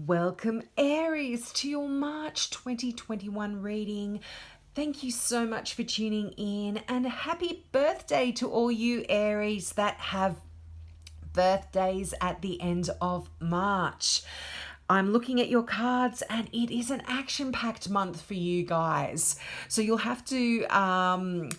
Welcome, Aries, to your March 2021 reading. Thank you so much for tuning in, and happy birthday to all you Aries that have birthdays at the end of March. I'm looking at your cards and it is an action-packed month for you guys. So you'll have to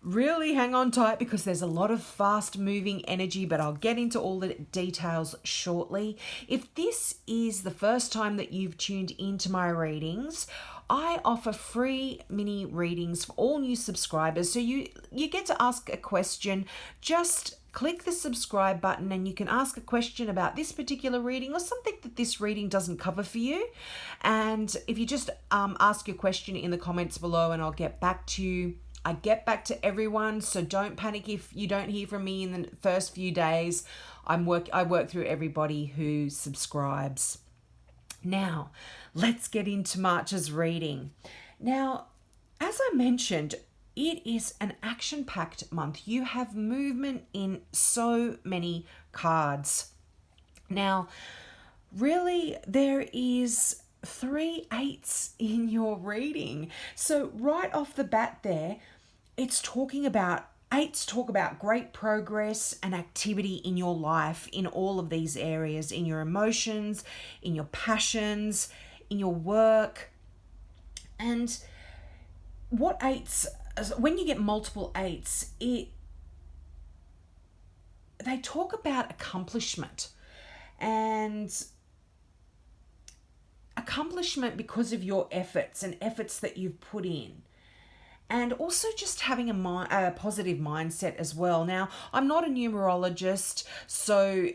really hang on tight because there's a lot of fast moving energy, but I'll get into all the details shortly. If this is the first time that you've tuned into my readings, I offer free mini readings for all new subscribers. So you get to ask a question. Just click the subscribe button and you can ask a question about this particular reading or something that this reading doesn't cover for you. And if you just ask your question in the comments below and I'll get back to you. I get back to everyone, so don't panic if you don't hear from me in the first few days. I work through everybody who subscribes. Now, let's get into March's reading. Now, as I mentioned, it is an action-packed month. You have movement in so many cards. Now, really, there is 3 8s in your reading. So right off the bat there, it's talking about 8s talk about great progress and activity in your life in all of these areas, in your emotions, in your passions, in your work. And what 8s, when you get multiple 8s, they talk about accomplishment because of your efforts and efforts that you've put in. And also just having a positive mindset as well. Now, I'm not a numerologist, so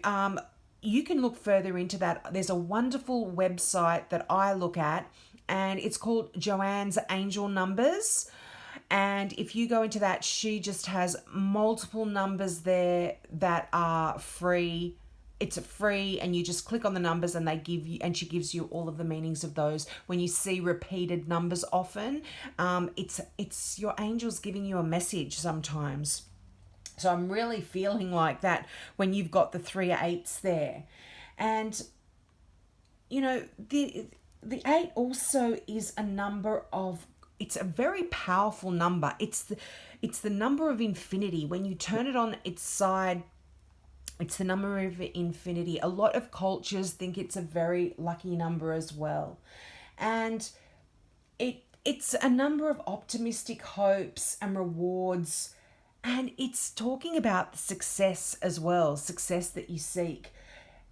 you can look further into that. There's a wonderful website that I look at, and it's called Joanne's Angel Numbers. And if you go into that, she just has multiple numbers there that are free. It's free, and you just click on the numbers and she gives you all of the meanings of those. When you see repeated numbers often, it's your angels giving you a message sometimes. So I'm really feeling like that when you've got the 3 8s there. And you know, the 8 also is a number of, it's a very powerful number. It's the number of infinity. When you turn it on its side, it's the number of infinity. A lot of cultures think it's a very lucky number as well. And it's a number of optimistic hopes and rewards. And it's talking about success as well, success that you seek.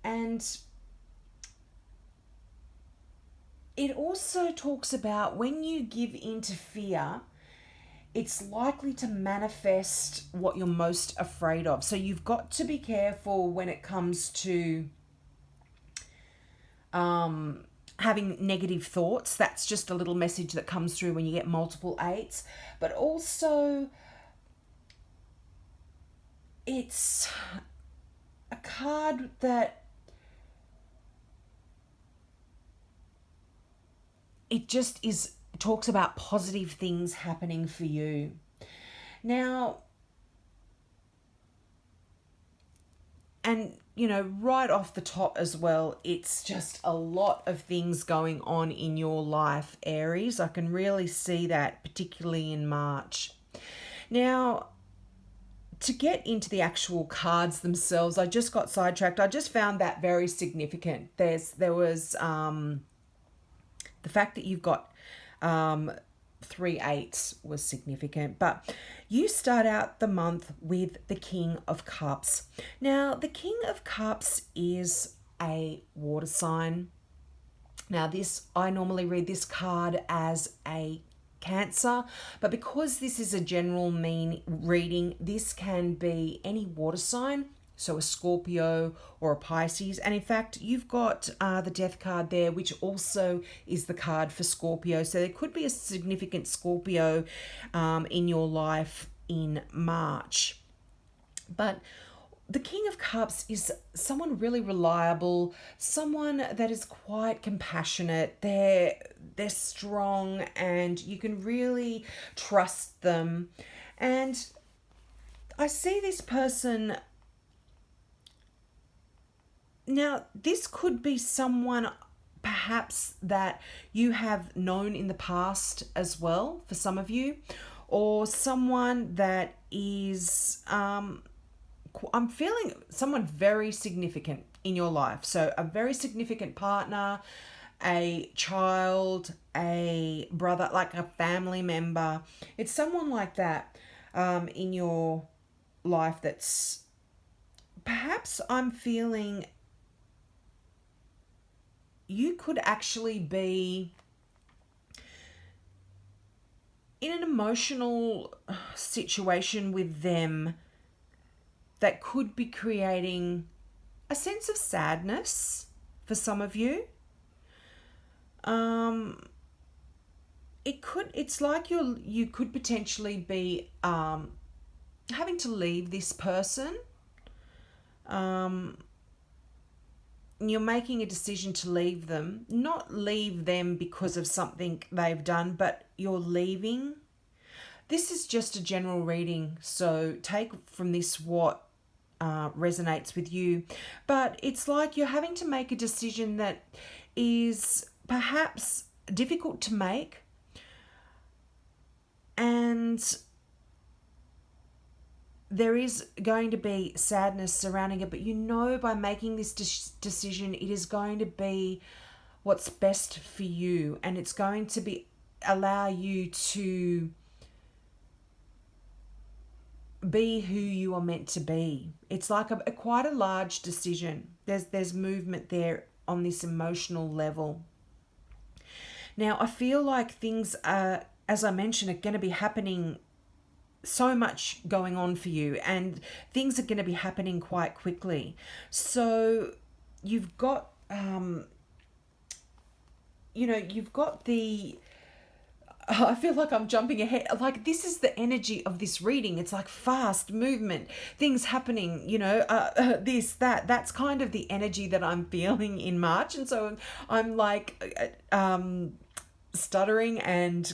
And it also talks about when you give in to fear, it's likely to manifest what you're most afraid of. So you've got to be careful when it comes to having negative thoughts. That's just a little message that comes through when you get multiple 8s. But also, it's a card that it just is, talks about positive things happening for you. Now, and you know, right off the top as well, it's just a lot of things going on in your life, Aries. I can really see that, particularly in March. Now, to get into the actual cards themselves, I just got sidetracked. I just found that very significant. There was the fact that you've got 3 8s was significant, but you start out the month with the King of Cups. Now, the King of Cups is a water sign. Now, I normally read this card as a Cancer, but because this is a general reading, this can be any water sign. So a Scorpio or a Pisces. And in fact, you've got the Death card there, which also is the card for Scorpio. So there could be a significant Scorpio in your life in March. But the King of Cups is someone really reliable, someone that is quite compassionate. They're strong and you can really trust them. And I see this person. Now, this could be someone perhaps that you have known in the past as well, for some of you, or someone that is, I'm feeling someone very significant in your life. So a very significant partner, a child, a brother, like a family member. It's someone like that in your life that's perhaps I'm feeling you could actually be in an emotional situation with them that could be creating a sense of sadness for some of you. It's like you could potentially be having to leave this person. You're making a decision to leave them, not leave them because of something they've done, but you're leaving. This is just a general reading, so take from this what resonates with you. But it's like you're having to make a decision that is perhaps difficult to make, and there is going to be sadness surrounding it, but you know by making this decision, it is going to be what's best for you, and it's going to be allow you to be who you are meant to be. It's like a quite a large decision. There's movement there on this emotional level. Now, I feel like things are, as I mentioned, are going to be happening, so much going on for you, and things are going to be happening quite quickly. So you've got you've got the I feel like I'm jumping ahead. Like, this is the energy of this reading. It's like fast movement, things happening, this, that. That's kind of the energy that I'm feeling in March. And so I'm like stuttering and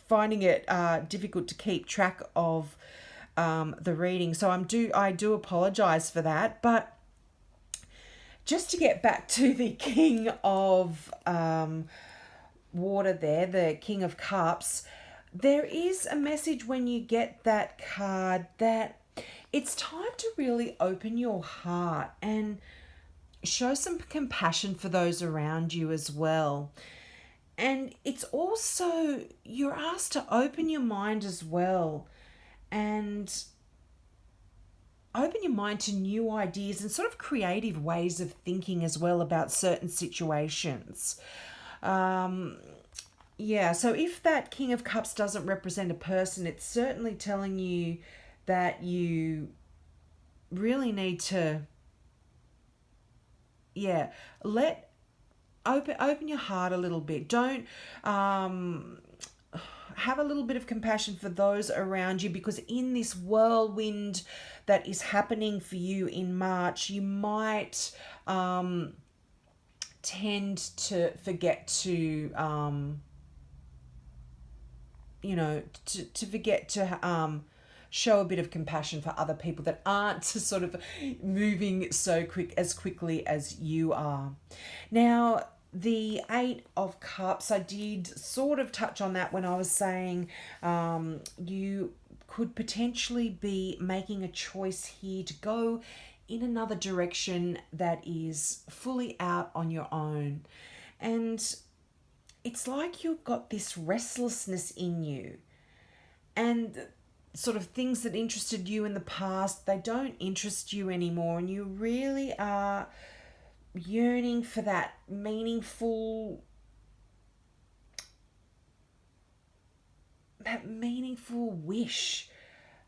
finding it difficult to keep track of the reading. So I do apologize for that. But just to get back to the King of Water there, the King of Cups, there is a message when you get that card that it's time to really open your heart and show some compassion for those around you as well. And it's also, you're asked to open your mind as well and open your mind to new ideas and sort of creative ways of thinking as well about certain situations. So if that King of Cups doesn't represent a person, it's certainly telling you that you really need to, open your heart a little bit. Don't have a little bit of compassion for those around you, because in this whirlwind that is happening for you in March, you might tend to forget to to forget to show a bit of compassion for other people that aren't sort of moving so quickly as you are. Now, the Eight of Cups, I did sort of touch on that when I was saying you could potentially be making a choice here to go in another direction that is fully out on your own. And it's like you've got this restlessness in you, and sort of things that interested you in the past, they don't interest you anymore, and you really are yearning for that meaningful wish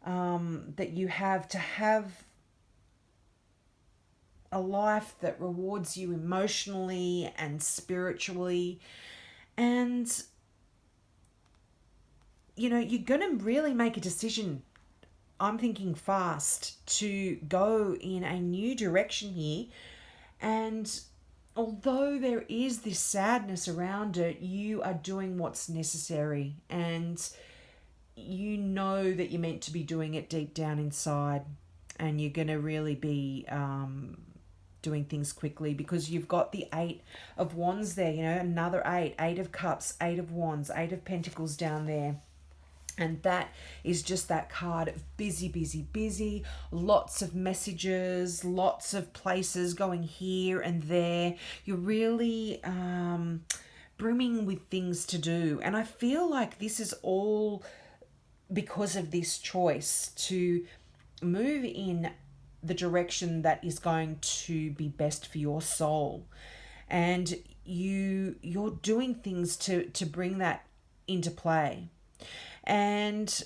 that you have to have a life that rewards you emotionally and spiritually. And you're going to really make a decision, I'm thinking fast, to go in a new direction here. And although there is this sadness around it, you are doing what's necessary, and you know that you're meant to be doing it deep down inside, and you're going to really be doing things quickly, because you've got the Eight of Wands there, you know, another eight, Eight of Cups, Eight of Wands, Eight of Pentacles down there. And that is just that card of busy, busy, busy, lots of messages, lots of places going here and there. You're really brimming with things to do. And I feel like this is all because of this choice to move in the direction that is going to be best for your soul. And you're doing things to bring that into play. And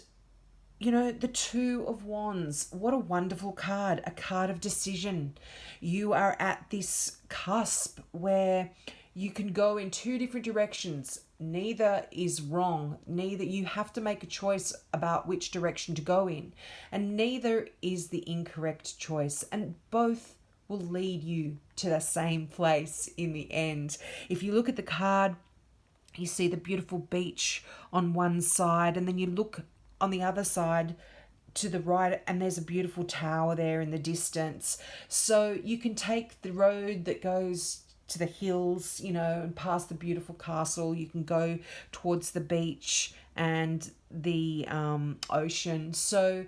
you know, the Two of Wands, what a wonderful card, a card of decision. You are at this cusp where you can go in two different directions. Neither is wrong. Neither, you have to make a choice about which direction to go in. And neither is the incorrect choice. And both will lead you to the same place in the end. If you look at the card, you see the beautiful beach on one side, and then you look on the other side to the right, and there's a beautiful tower there in the distance. So you can take the road that goes to the hills, you know, and past the beautiful castle. You can go towards the beach and the ocean. So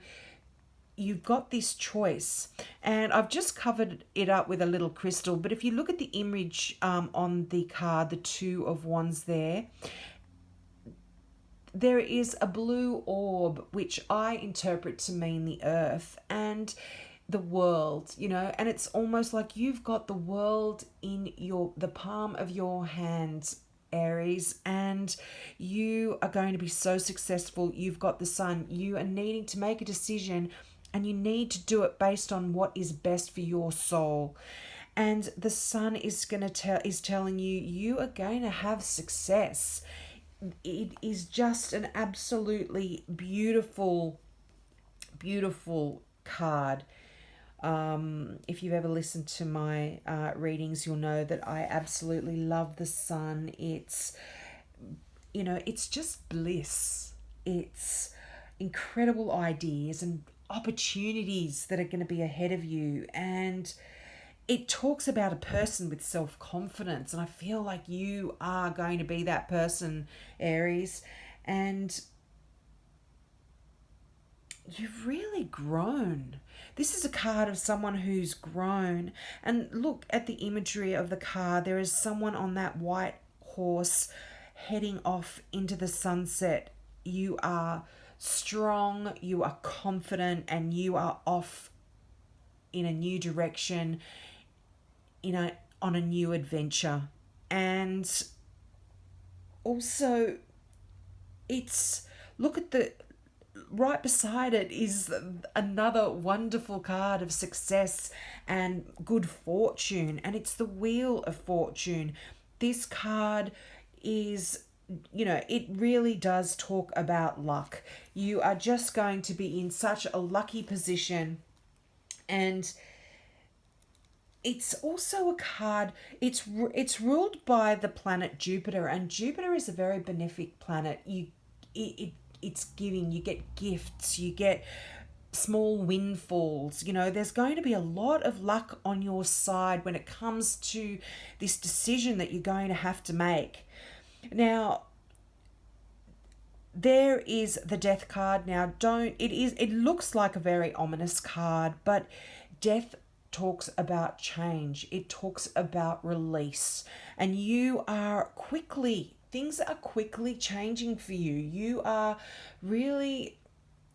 you've got this choice, and I've just covered it up with a little crystal. But if you look at the image on the card, the Two of Wands there is a blue orb, which I interpret to mean the earth and the world, you know, and it's almost like you've got the world in the palm of your hands, Aries, and you are going to be so successful. You've got the sun. You are needing to make a decision, and you need to do it based on what is best for your soul. And the sun is telling you you are going to have success. It is just an absolutely beautiful, beautiful card. If you've ever listened to my readings, you'll know that I absolutely love the sun. It's, you know, it's just bliss. It's incredible ideas and opportunities that are going to be ahead of you. And it talks about a person with self-confidence, and I feel like you are going to be that person, Aries. And you've really grown. This is a card of someone who's grown. And look at the imagery of the card. There is someone on that white horse heading off into the sunset. You are strong, you are confident, and you are off in a new direction, on a new adventure. And also, look at the right beside it is another wonderful card of success and good fortune, and it's the Wheel of Fortune. This card is, you know, it really does talk about luck. You are just going to be in such a lucky position. And it's also a card, it's ruled by the planet Jupiter, and Jupiter is a very benefic planet. It's giving, you get gifts, you get small windfalls. You know, there's going to be a lot of luck on your side when it comes to this decision that you're going to have to make. Now, there is the Death card. Now, it looks like a very ominous card, but Death talks about change. It talks about release. And things are quickly changing for you. You are really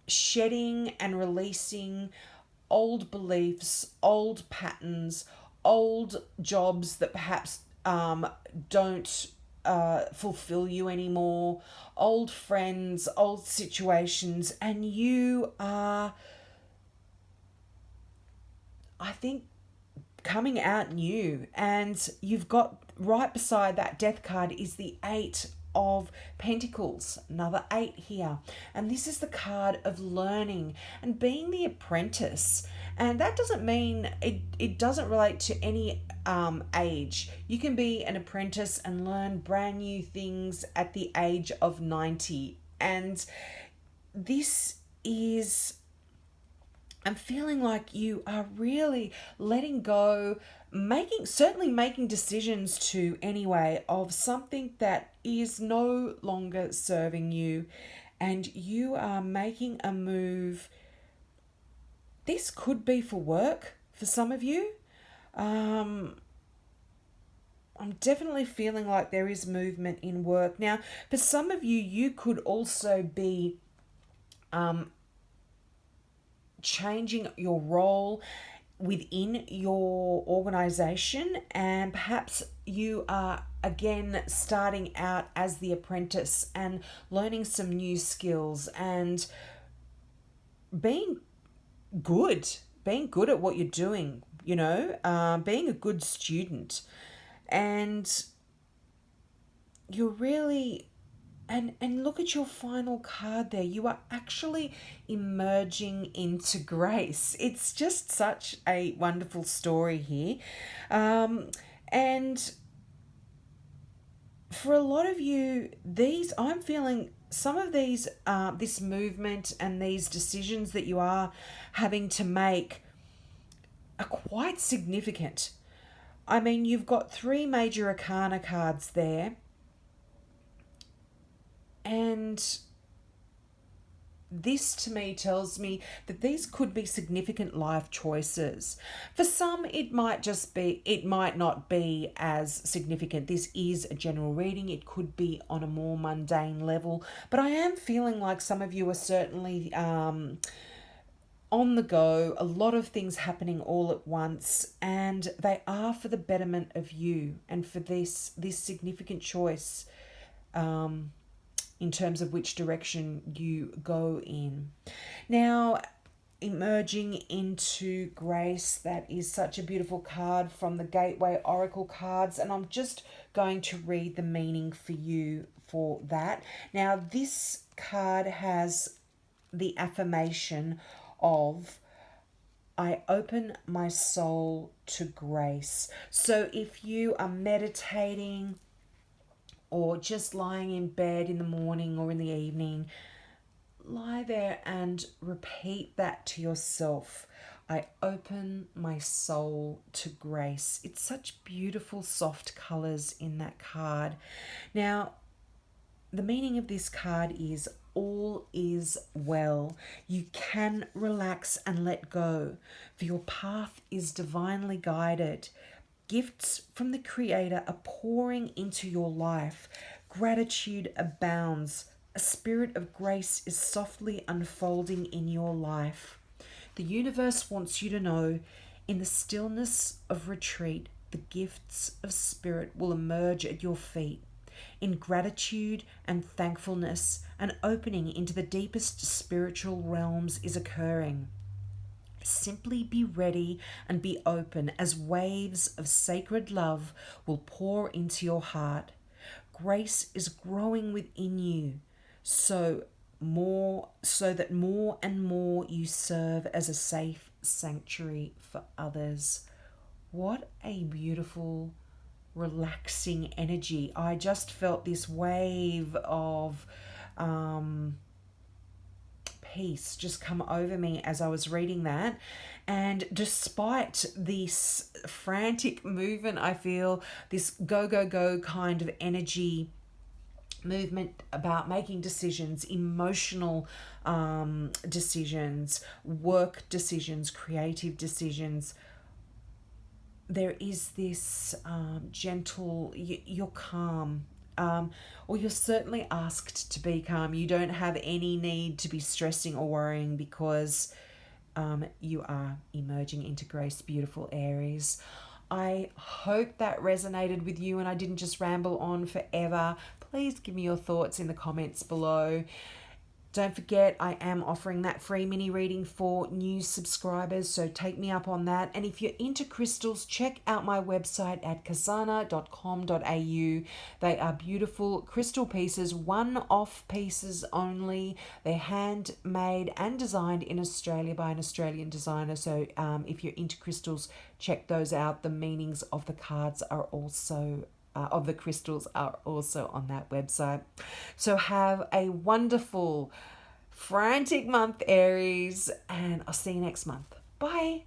shedding and releasing old beliefs, old patterns, old jobs that perhaps don't fulfill you anymore, old friends, old situations, and you are, I think, coming out new. And you've got right beside that Death card is the Eight of Pentacles, another 8 here. And this is the card of learning and being the apprentice. And that doesn't mean, it doesn't relate to any age. You can be an apprentice and learn brand new things at the age of 90. And this is I'm feeling like you are really letting go, certainly making decisions to anyway of something that is no longer serving you, and you are making a move. This could be for work for some of you. Um, I'm definitely feeling like there is movement in work. Now, for some of you, you could also be um, changing your role within your organization, and perhaps you are again starting out as the apprentice and learning some new skills and being good being good at what you're doing, being a good student. And you're really, and look at your final card there. You are actually emerging into grace. It's just such a wonderful story here. And for a lot of you, I'm feeling some of these, this movement and these decisions that you are having to make are quite significant. I mean, you've got three major arcana cards there, and this to me tells me that these could be significant life choices. For some, it might not be as significant. This is a general reading. It could be on a more mundane level, but I am feeling like some of you are certainly on the go, a lot of things happening all at once, and they are for the betterment of you and for this significant choice, in terms of which direction you go in. Now, emerging into grace, that is such a beautiful card from the Gateway Oracle cards, and I'm just going to read the meaning for you for that. Now, this card has the affirmation of, I open my soul to grace. So if you are meditating or just lying in bed in the morning or in the evening, lie there and repeat that to yourself. I open my soul to grace. It's such beautiful, soft colors in that card. Now, the meaning of this card is all is well. You can relax and let go, for your path is divinely guided. Gifts from the Creator are pouring into your life. Gratitude abounds. A spirit of grace is softly unfolding in your life. The universe wants you to know, in the stillness of retreat, the gifts of spirit will emerge at your feet. In gratitude and thankfulness, an opening into the deepest spiritual realms is occurring. Simply be ready and be open as waves of sacred love will pour into your heart. Grace is growing within you, so that more and more you serve as a safe sanctuary for others. What a beautiful, relaxing energy. I just felt this wave of peace just come over me as I was reading that. And despite this frantic movement, I feel this go, go, go kind of energy movement about making decisions, emotional decisions, work decisions, creative decisions. There is this gentle, you're calm, or you're certainly asked to be calm. You don't have any need to be stressing or worrying because you are emerging into grace, beautiful Aries. I hope that resonated with you and I didn't just ramble on forever. Please give me your thoughts in the comments below. Don't forget, I am offering that free mini reading for new subscribers, so take me up on that. And if you're into crystals, check out my website at kazana.com.au. They are beautiful crystal pieces, one-off pieces only. They're handmade and designed in Australia by an Australian designer. So if you're into crystals, check those out. The meanings of the cards are also of the crystals are also on that website. So have a wonderful frantic month, Aries, and I'll see you next month. Bye.